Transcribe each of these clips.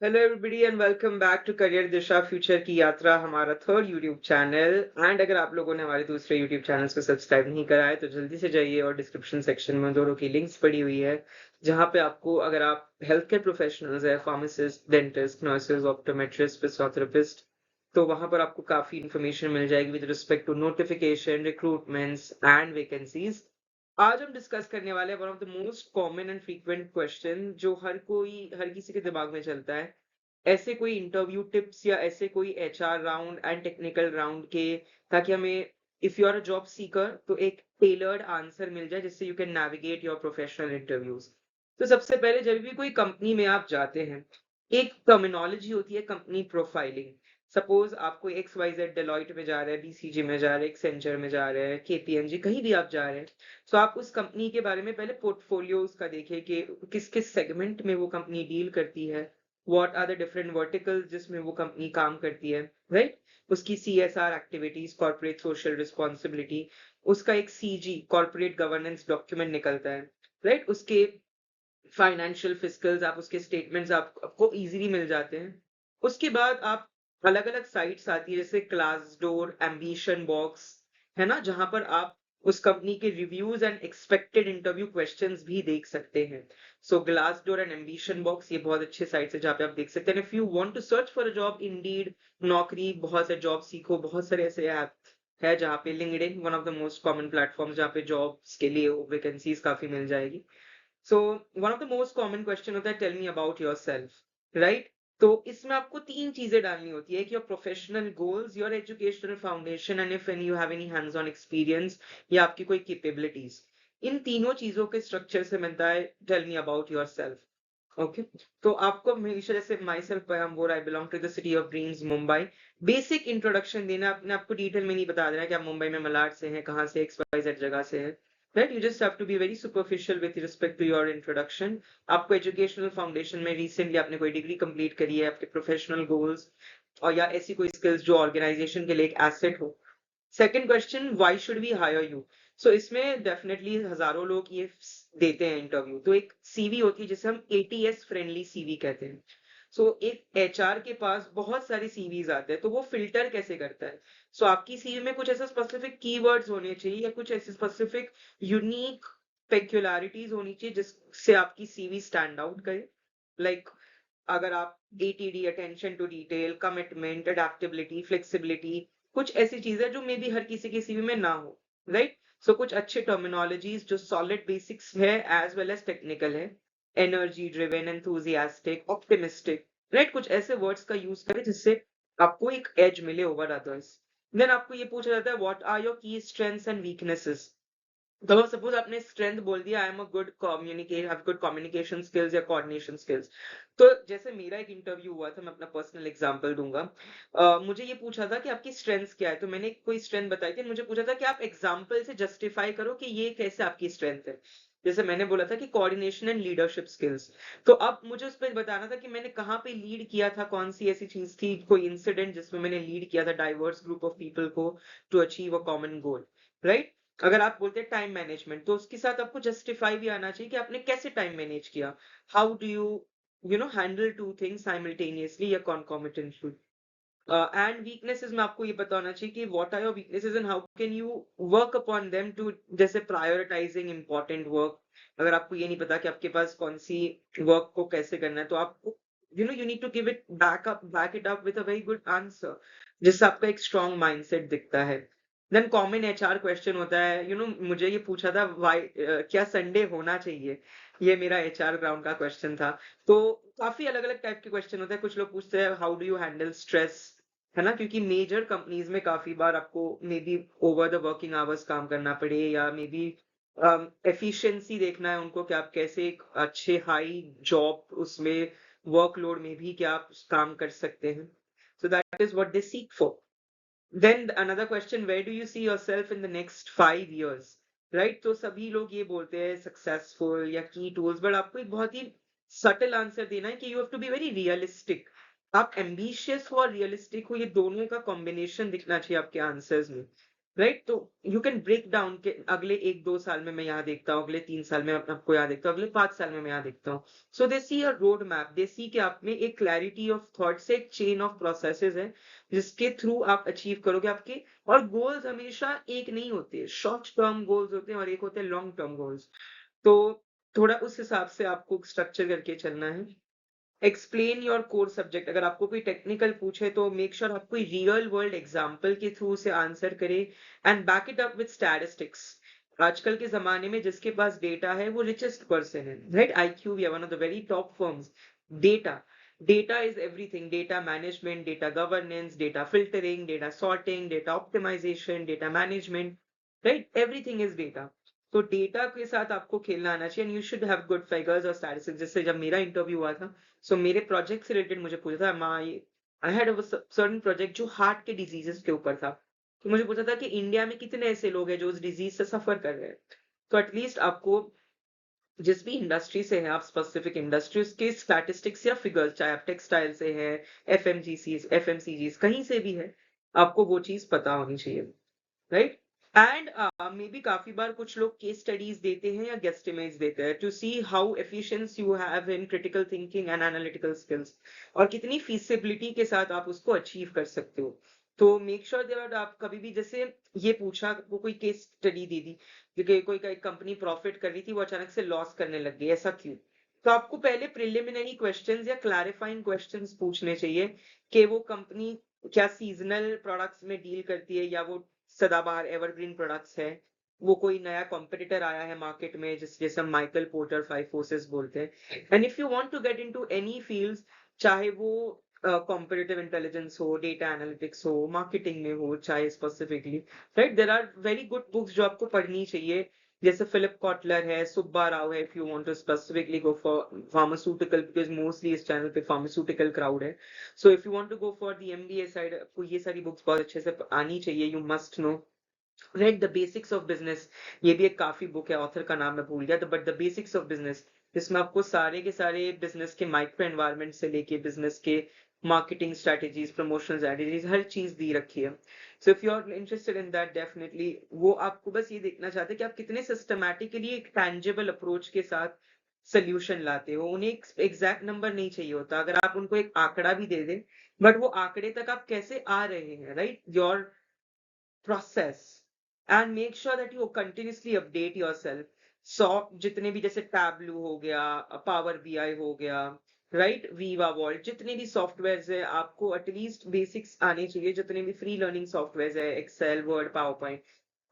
Hello everybody and welcome back to career Disha future की यात्रा हमारा थर्ड यूट्यूब चैनल। एंड अगर आप लोगों ने हमारे दूसरे यूट्यूब चैनल्स को सब्सक्राइब नहीं करा है तो जल्दी से जाइए और डिस्क्रिप्शन सेक्शन में दोनों की लिंक्स पड़ी हुई है, जहां पे आपको अगर आप हेल्थ केयर प्रोफेशनल्स है, pharmacist, dentist, nurses, optometrist, physiotherapist, तो वहां पर आपको काफी इन्फॉर्मेशन मिल जाएगी with respect to notification, recruitments and vacancies. आज हम डिस्कस करने वाले हैं one of the most common and frequent question जो हर किसी के दिमाग में चलता है। ऐसे कोई इंटरव्यू टिप्स या ऐसे कोई HR round and technical round के, ताकि हमें if you are a job seeker तो एक टेलर्ड आंसर मिल जाए जिससे you can navigate your professional interviews. तो सबसे पहले जब भी कोई कंपनी में आप जाते हैं, एक टर्मिनोलॉजी होती है कंपनी प्रोफाइलिंग। सपोज आप कोई एक्स वाई जेड डेलॉइट में जा रहे हैं, बीसीजी में जा रहे हैं, एक्सेंचर में जा रहे हैं, केपीएमजी, कहीं भी आप जा रहे हैं, तो आप उस कंपनी के बारे में पहले पोर्टफोलियो उसका देखिए कि किस किस सेगमेंट में वो कंपनी डील करती है, what are the different verticals जिसमें वो कंपनी काम करती है, राइट। उसकी CSR activities, corporate social responsibility, उसका एक सीजी कॉर्पोरेट गवर्नेंस डॉक्यूमेंट निकलता है, राइट। उसके फाइनेंशियल फिजिकल्स, आप उसके स्टेटमेंट्स आपको इजीली मिल जाते हैं। उसके बाद आप अलग अलग साइट्स आती है जैसे क्लासडोर, एम्बिशन बॉक्स, है ना, जहां पर आप उस कंपनी के reviews and expected interview questions भी देख सकते हैं। सो ग्लासडोर एंड एम्बिशन बॉक्स ये बहुत अच्छे साइट्स है जहाँ पे आप देख सकते हैं। If you want to search for a job, Indeed, Naukri, बहुत से जॉब सीखो, बहुत सारे ऐसे ऐप है जहाँ पे, LinkedIn one of the most common platform जहाँ पे जॉब्स के लिए वैकेंसीज काफी मिल जाएगी। So one of the most common question होता है tell me about yourself, right. तो इसमें आपको तीन चीजें डालनी होती है कि your professional goals, your educational foundation and if any you have any hands on experience या आपकी कोई कैपेबिलिटीज। इन तीनों चीजों के स्ट्रक्चर से बनता है tell me about yourself. Okay, तो आपको हमेशा जैसे माई सेल्फ आई एम बोर, I belong to the city of dreams Mumbai, basic introduction देना। अपने आपको डिटेल में नहीं बता देना कि आप मुंबई में मलाड से हैं, कहाँ से, एक्स वाई जेड जगह से है, right? You just have to be very superficial with respect to your introduction. आपको एजुकेशनल फाउंडेशन में रिसेंटली आपने कोई डिग्री कंप्लीट करी है, आपके प्रोफेशनल गोल्स और या ऐसी कोई स्किल्स जो ऑर्गेनाइजेशन के लिए एक एसेट हो। Second question, why should we hire you. So इसमें डेफिनेटली हजारों लोग ये देते हैं इंटरव्यू, तो एक सीवी होती है जिसे हम एटीएस फ्रेंडली सीवी कहते हैं। सो एक एचआर के पास बहुत सारी सीवीज आते हैं, तो वो फिल्टर कैसे करता है। सो आपकी सीवी में कुछ ऐसा स्पेसिफिक कीवर्ड्स होने चाहिए या कुछ ऐसे स्पेसिफिक यूनिक पेक्युलरिटीज होनी चाहिए जिससे आपकी सीवी स्टैंड आउट करे। लाइक अगर आप ATD, attention to detail, commitment, adaptability, flexibility, कुछ ऐसी चीजें जो मे बी हर किसी की सीवी में ना हो, राइट। सो कुछ अच्छे टर्मिनोलॉजीज जो सॉलिड बेसिक्स है एज वेल एज टेक्निकल है, energy driven, enthusiastic, optimistic, right. कुछ ऐसे वर्ड्स का यूज करें जिससे आपको एक एज मिले ओवर अदर्स। देन आपको ये पूछा जाता है व्हाट आर योर की स्ट्रेंथ्स एंड वीकनेसेस। तो सपोज आपने स्ट्रेंथ बोल दिया, I am a good communicate, have good communication skills या कोऑर्डिनेशन स्किल्स। तो जैसे मेरा एक इंटरव्यू हुआ था, मैं अपना पर्सनल एग्जांपल दूंगा। मुझे ये पूछा था कि आपकी स्ट्रेंथ्स क्या है, तो मैंने कोई स्ट्रेंथ बताई थी, मुझे पूछा था कि आप एग्जांपल से जस्टिफाई करो कि ये कैसे आपकी स्ट्रेंथ है। जैसे मैंने बोला था कि कोऑर्डिनेशन एंड लीडरशिप स्किल्स, तो अब मुझे उस पर बताना था कि मैंने कहाँ पे लीड किया था, कौन सी ऐसी चीज थी, कोई इंसिडेंट जिसमें मैंने लीड किया था डाइवर्स ग्रुप ऑफ पीपल को to achieve a common goal, right. अगर आप बोलते हैं टाइम मैनेजमेंट, तो उसके साथ आपको जस्टिफाई भी आना चाहिए कि आपने कैसे टाइम मैनेज किया, how do you know handle two things simultaneously या कॉन्कॉमिटेंटली। एंड वीकनेसेस में आपको ये पता होना चाहिए कि what are your weaknesses and how can you work upon them to, जैसे प्रायोरिटाइजिंग इंपॉर्टेंट वर्क। अगर आपको ये नहीं पता कि आपके पास कौन सी वर्क को कैसे करना है, तो आपको you need to give it back it up with a very good answer, जिससे आपका एक स्ट्रॉन्ग माइंडसेट दिखता है। देन कॉमन एचआर क्वेश्चन होता है, मुझे ये पूछा था वाई, क्या संडे होना चाहिए, ये मेरा एचआर ग्राउंड का क्वेश्चन था। तो काफी अलग अलग टाइप के क्वेश्चन होते हैं। कुछ लोग पूछते हैं how do you handle stress, है ना, क्योंकि मेजर कंपनीज में काफी बार आपको may be over the working hours काम करना पड़े, या मे बी एफिशिएंसी देखना है उनको कि आप कैसे एक अच्छे हाई जॉब उसमें वर्कलोड में भी क्या आप काम कर सकते हैं। So that is what they seek for. Then another question, where do you see yourself in the next 5 years? Right? तो सभी लोग ये बोलते हैं सक्सेसफुल या की टूल्स, बट आपको एक बहुत ही सटल आंसर देना है कि you have to be very realistic. आप एम्बिशियस हो और रियलिस्टिक हो, ये दोनों का कॉम्बिनेशन दिखना चाहिए आपके आंसर्स में। राइट? तो यू कैन ब्रेक डाउन के अगले 1-2 साल में मैं यहाँ देखता हूँ, अगले 3 साल में आपको यहाँ देखता हूँ, अगले 5 साल में मैं यहाँ देखता हूँ। सो दे सी अ रोड मैप, दे सी कि आप में एक क्लैरिटी ऑफ थॉट से एक चेन ऑफ प्रोसेसेस है, जिसके थ्रू आप अचीव करोगे आपके। और गोल्स हमेशा एक नहीं होते, शॉर्ट टर्म गोल्स होते हैं और एक होते हैं लॉन्ग टर्म गोल्स। तो थोड़ा उस हिसाब से आपको स्ट्रक्चर करके चलना है। एक्सप्लेन योर कोर सब्जेक्ट, अगर आपको कोई टेक्निकल पूछे तो मेक श्योर आप कोई रियल वर्ल्ड एग्जांपल के थ्रू से आंसर करे, and back it up with statistics. आजकल के जमाने में जिसके पास डेटा है वो रिचेस्ट पर्सन है, right? IQ we are one of the very top firms. Data, data is everything, data management, data governance, data filtering, data sorting, data optimization, data management, right? Everything is data. तो data के साथ आपको खेलना आना चाहिए, and you should have good figures और statistics. जैसे जब मेरा इंटरव्यू हुआ था, सो मेरे प्रोजेक्ट से रिलेटेड मुझे पूछा था, I had a certain project जो हार्ट के डिजीजेस के ऊपर था। तो मुझे पूछा था कि इंडिया में कितने ऐसे लोग हैं जो उस डिजीज से सफर कर रहे हैं। तो एटलीस्ट आपको जिस भी इंडस्ट्री से है, आप स्पेसिफिक इंडस्ट्री के स्टैटिस्टिक्स या फिगर्स, चाहे आप टेक्सटाइल से है, एफएमसीजी कहीं से भी है, आपको वो चीज पता होनी चाहिए, राइट? एंड मे बी काफी बार कुछ लोग केस स्टडीज देते हैं या गेस्टिमेट्स देते हैं to see how efficiency you have in critical thinking and analytical skills, और कितनी फीसिबिलिटी के साथ आप उसको अचीव कर सकते हो। तो मेक श्योर दैट आप कभी भी, जैसे ये पूछा, वो कोई केस स्टडी दे दी क्योंकि कोई कंपनी प्रॉफिट कर रही थी, वो अचानक से लॉस करने लग गई, ऐसा क्यों? तो आपको पहले प्रिलिमिनरी क्वेश्चंस या क्लैरिफाइंग क्वेश्चंस पूछने चाहिए कि वो कंपनी क्या सीजनल प्रोडक्ट्स में डील करती है, या वो सदाबहार एवरग्रीन प्रोडक्ट्स है, वो कोई नया कॉम्पिटिटर आया है मार्केट में जैसे हम माइकल पोर्टर 5 फोर्सेस बोलते हैं। And if you want to get into any fields, चाहे वो कॉम्पिटिटिव इंटेलिजेंस हो, डेटा एनालिटिक्स हो, मार्केटिंग में हो, चाहे specifically, right, there are very good books जो आपको पढ़नी चाहिए। जैसे फिलिप कॉटलर है, सुब्बा राव है, if you want to specifically go for pharmaceutical, because mostly इस चैनल पे फार्मास्यूटिकल क्राउड है। So if you want to go for the MBA side, आपको ये सारी बुक्स बहुत अच्छे से आनी चाहिए। You must know, right, the basics of business, ये भी एक काफी बुक है, ऑथर का नाम मैं भूल गया, but the basics of business, जिसमें आपको सारे के सारे बिजनेस के माइक्रो एनवायरनमेंट से लेके बिजनेस के मार्केटिंग स्ट्रेटेजीज, प्रमोशन स्ट्रेटेजीज, हर चीज दी रखी है। So if you are interested in that, definitely वो आपको बस ये देखना चाहते हैं कि आप कितने सिस्टमैटिकली एक टैंजिबल अप्रोच के साथ सोल्यूशन लाते हो। उन्हें एक एग्जैक्ट नंबर नहीं चाहिए होता, अगर आप उनको एक आंकड़ा भी दे दें, बट वो आंकड़े तक आप कैसे आ रहे हैं, right, your process, and make sure that you continuously update yourself। Saw जितने भी, जैसे टैबलू हो गया, पावर बीआई हो गया, राइट, वीवा वॉल्ट, जितने भी सॉफ्टवेयर है आपको एटलीस्ट बेसिक्स आने चाहिए। जितने भी फ्री लर्निंग सॉफ्टवेयर है, Excel, Word, PowerPoint,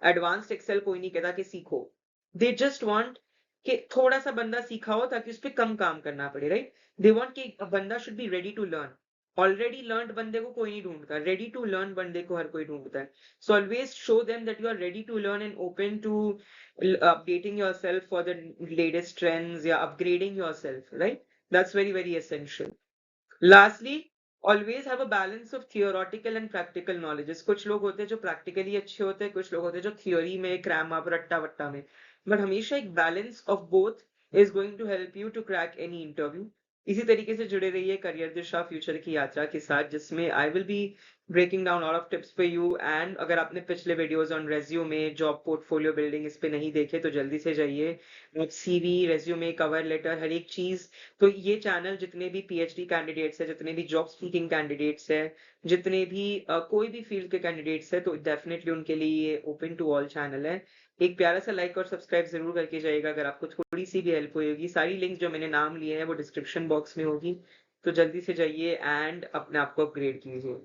advanced Excel कोई नहीं कहता कि सीखो, दे जस्ट वांट कि थोड़ा सा बंदा सीखा हो ताकि उस पर कम काम करना पड़े, राइट? दे वांट कि बंदा should be ready to learn. Already learn बंदे को कोई नहीं ढूंढता, रेडी टू लर्न बंदे को हर कोई ढूंढता है। So always show them that you are ready to learn and open to updating yourself for the latest trends, yeah, upgrading yourself, right? That's very, very essential. Lastly, always have a balance of theoretical and practical knowledge। कुछ लोग होते हैं जो practically अच्छे होते हैं, कुछ लोग होते हैं जो theory में cram up रट्टा वट्टा में, but हमेशा एक balance of both is going to help you to crack any interview। इसी तरीके से जुड़े रहिए करियर दिशा फ्यूचर की यात्रा के साथ, जिसमें I will be breaking down all of tips for you. And अगर आपने पिछले videos on resume, job portfolio building, इस पे नहीं देखे तो जल्दी से जाइए। सीवी, रेज्यूमे, कवर लेटर, हर एक चीज। तो ये चैनल जितने भी पीएचडी कैंडिडेट्स है, जितने भी जॉब सीकिंग कैंडिडेट्स है, जितने भी कोई भी फील्ड के कैंडिडेट्स है, तो डेफिनेटली उनके लिए ये ओपन टू ऑल चैनल है। एक प्यारा सा लाइक और सब्सक्राइब जरूर करके जाइएगा अगर आपको थोड़ी सी भी हेल्प हुई होगी। सारी लिंक जो मैंने नाम लिए हैं वो डिस्क्रिप्शन बॉक्स में होगी, तो जल्दी से जाइए एंड अपने आप को अपग्रेड कीजिए।